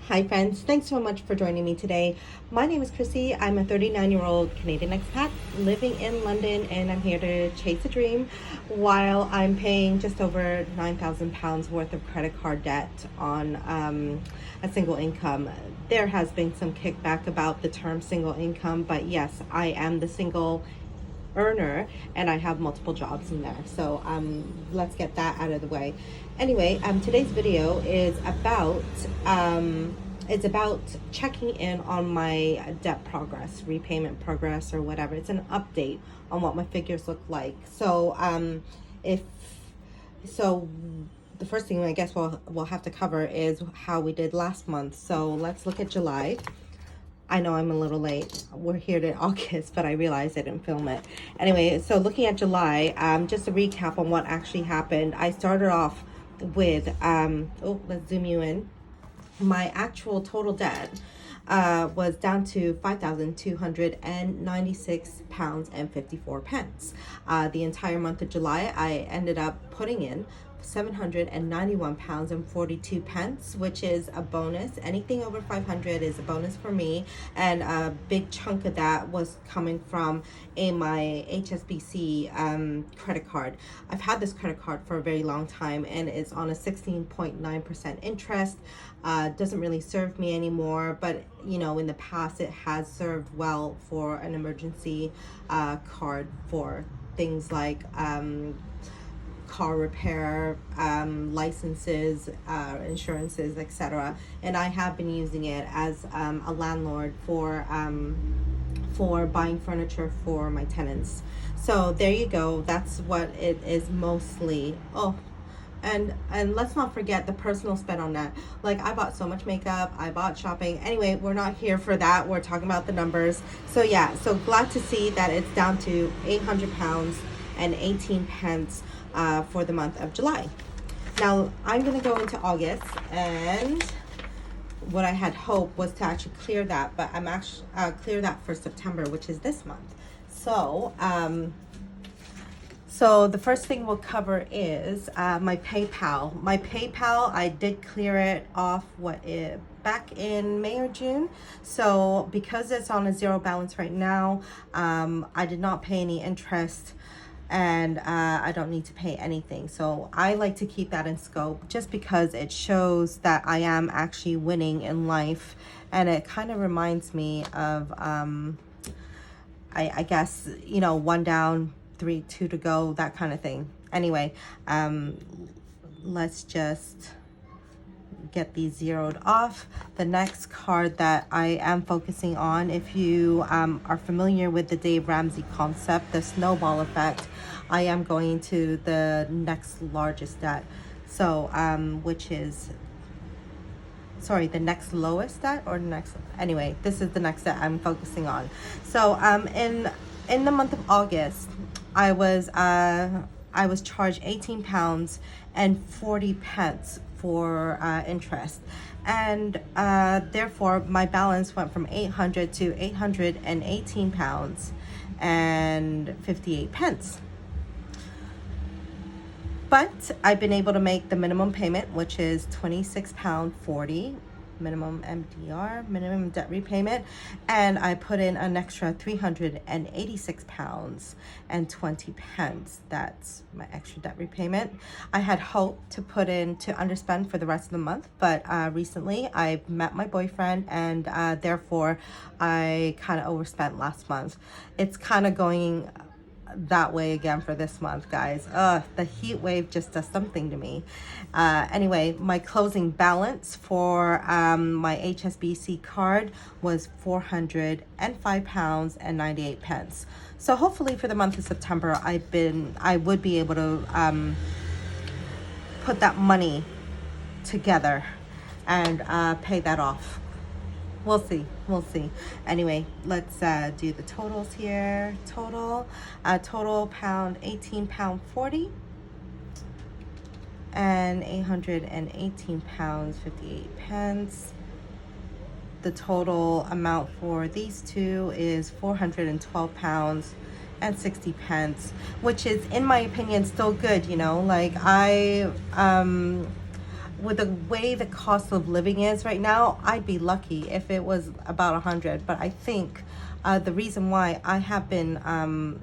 Hi friends, thanks so much for joining me today. My name is Chrissy. I'm a 39-year-old Canadian expat living in London, and I'm here to chase a dream while I'm paying just over £9,000 worth of credit card debt on a single income. There has been some kickback about the term single income, but yes, I am the single earner and I have multiple jobs in there. So let's get that out of the way. Anyway, today's video is about it's about checking in on my debt progress, repayment progress, or whatever. It's an update on what my figures look like. So if so the first thing I guess we'll have to cover is how we did last month. So let's look at July. I know I'm a little late. We're here to August, but I realized I didn't film it. Anyway, so looking at July, just a recap on what actually happened. I started off with, let's zoom you in. My actual total debt was down to £5,296.54. The entire month of July, I ended up putting in £791.42, which is a bonus. Anything over 500 is a bonus for me, and a big chunk of that was coming from my HSBC credit card. I've had this credit card for a very long time, and it's on a 16.9% interest. Doesn't really serve me anymore, but you know, in the past it has served well for an emergency card for things like car repair, licenses, insurances, etc. And I have been using it as a landlord for buying furniture for my tenants. So there you go. That's what it is mostly. Oh, and let's not forget the personal spend on that. Like, I bought so much makeup, I bought shopping. Anyway, we're not here for that. We're talking about the numbers. So yeah, so glad to see that it's down to £800 and 18 pence for the month of July. Now I'm going to go into August, and what I had hoped was to actually clear that, but I'm actually clear that for September, which is this month. So so the first thing we'll cover is my PayPal. My PayPal, I did clear it off back in May or June. So because it's on a zero balance right now, I did not pay any interest, and I don't need to pay anything. So I like to keep that in scope just because it shows that I am actually winning in life, and it kind of reminds me of I guess, you know, one down, two to go, that kind of thing. Anyway, let's just get these zeroed off. The next card that I am focusing on, if you are familiar with the Dave Ramsey concept, the snowball effect, I am going to the next largest debt. So which is, sorry, the next lowest debt, or next, anyway, this is the next debt I'm focusing on. So in the month of August, I was charged £18 and 40 pence for interest, and therefore my balance went from 800 to £818 and 58 pence. But I've been able to make the minimum payment, which is £26.40, minimum MDR, minimum debt repayment, and I put in an extra £386 and 20 pence. That's my extra debt repayment. I had hoped to put in to underspend for the rest of the month, but recently I met my boyfriend, and therefore I kind of overspent last month. It's kind of going that way again for this month, guys. The heat wave just does something to me. Anyway, my closing balance for my HSBC card was £405 and 98 pence. So hopefully for the month of September, I would be able to put that money together and pay that off. We'll see. Anyway, let's do the totals here. Total £18.40 and £818.58 pence. The total amount for these two is £412 and 60 pence, which is, in my opinion, still good. You know, like with the way the cost of living is right now, I'd be lucky if it was about 100. But I think the reason why I have been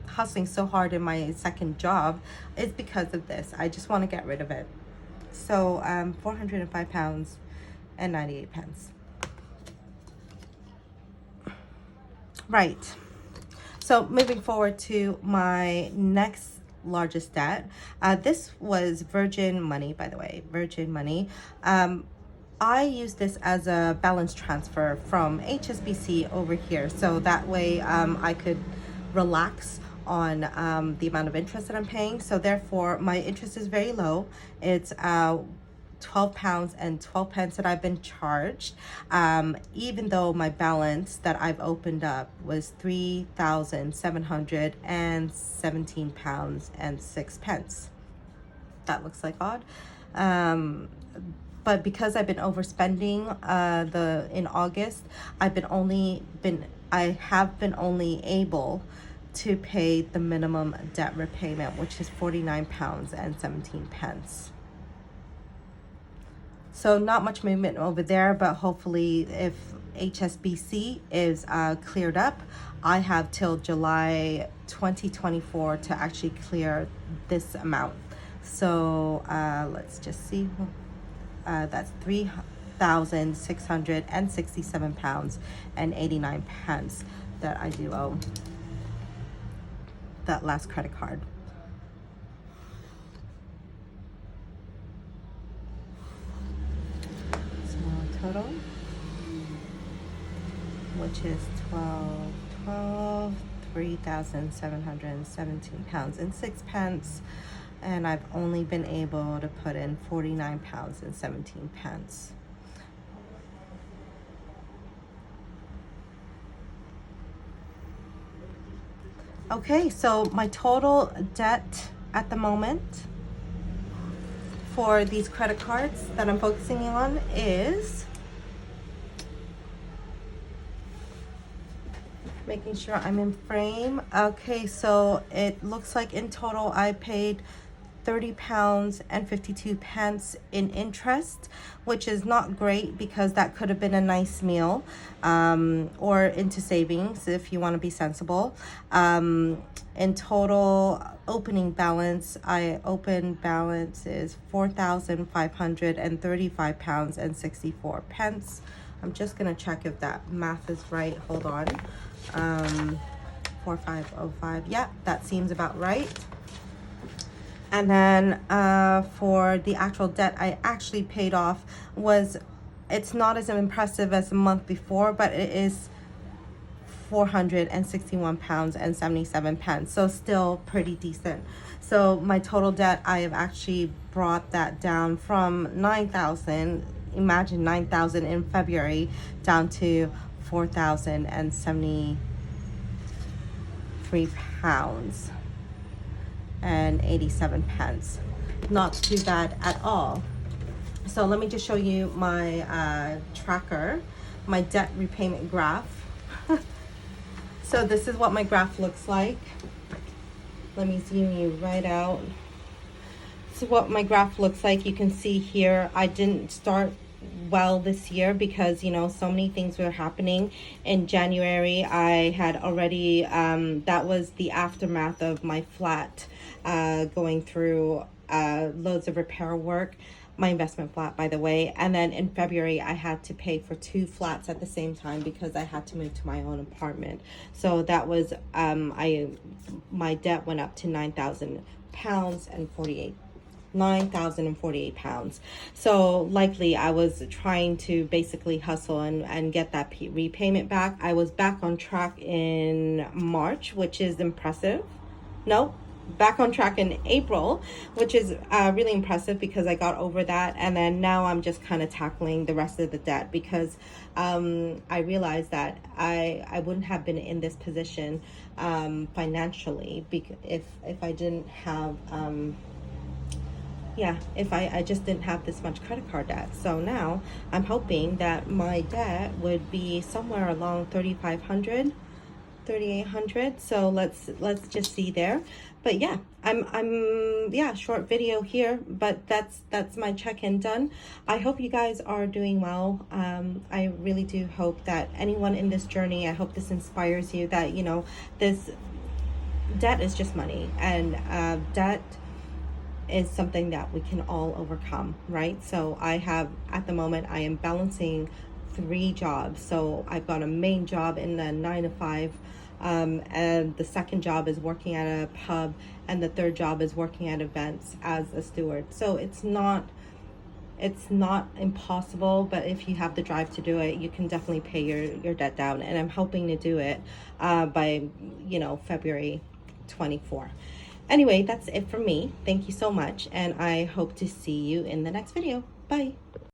hustling so hard in my second job is because of this. I just want to get rid of it. So 405 pounds and 98 pence. Right. So moving forward to my next largest debt. This was Virgin Money, by the way, Virgin Money. I use this as a balance transfer from HSBC over here. So that way I could relax on the amount of interest that I'm paying. So therefore my interest is very low. It's £12 and 12 pence that I've been charged, even though my balance that I've opened up was £3,717 and 6 pence. That looks like odd. But because I've been overspending in August, I have been only able to pay the minimum debt repayment, which is £49 and 17 pence. So not much movement over there, but hopefully if HSBC is cleared up, I have till July 2024 to actually clear this amount. So let's just see. That's £3,667 and 89 pence that I do owe that last credit card. Total, which is 3,717 pounds and 6 pence, and I've only been able to put in 49 pounds and 17 pence. Okay, so my total debt at the moment for these credit cards that I'm focusing on is, making sure I'm in frame. Okay, so it looks like in total I paid £30 and 52 pence in interest, which is not great because that could have been a nice meal, or into savings if you want to be sensible. In total opening balance, open balance is £4,535 and 64 pence. I'm just gonna check if that math is right. Hold on. 4505. Yeah, that seems about right. And then for the actual debt I actually paid off it's not as impressive as the month before, but it is £461 and 77 pence. So still pretty decent. So my total debt, I have actually brought that down from 9,000. Imagine 9,000 in February down to 4,073 pounds and 87 pence. Not too bad at all. So let me just show you my tracker, my debt repayment graph. So this is what my graph looks like. Let me zoom you right out. This is what my graph looks like. You can see here I didn't start well this year because so many things were happening. In January I had already that was the aftermath of my flat going through loads of repair work, my investment flat, by the way. And then in February I had to pay for 2 flats at the same time because I had to move to my own apartment. So that was my debt went up to £9,000 and 9,048 pounds. So likely I was trying to basically hustle and get that repayment back. I was back on track in March, which is impressive. No, back on track in April, which is really impressive because I got over that. And then now I'm just kind of tackling the rest of the debt because I realized that I wouldn't have been in this position financially if I didn't have if I just didn't have this much credit card debt. So now I'm hoping that my debt would be somewhere along 3,500, 3,800. So let's just see there. But yeah, yeah, short video here, but that's my check-in done. I hope you guys are doing well. I really do hope that anyone in this journey, I hope this inspires you that, you know, this debt is just money, and debt is something that we can all overcome, right? So I have, at the moment, I am balancing 3 jobs. So I've got a main job in the 9 to 5, and the second job is working at a pub, and the third job is working at events as a steward. So it's not impossible, but if you have the drive to do it, you can definitely pay your debt down. And I'm hoping to do it by, you know, February 24. Anyway, that's it from me. Thank you so much, and I hope to see you in the next video. Bye.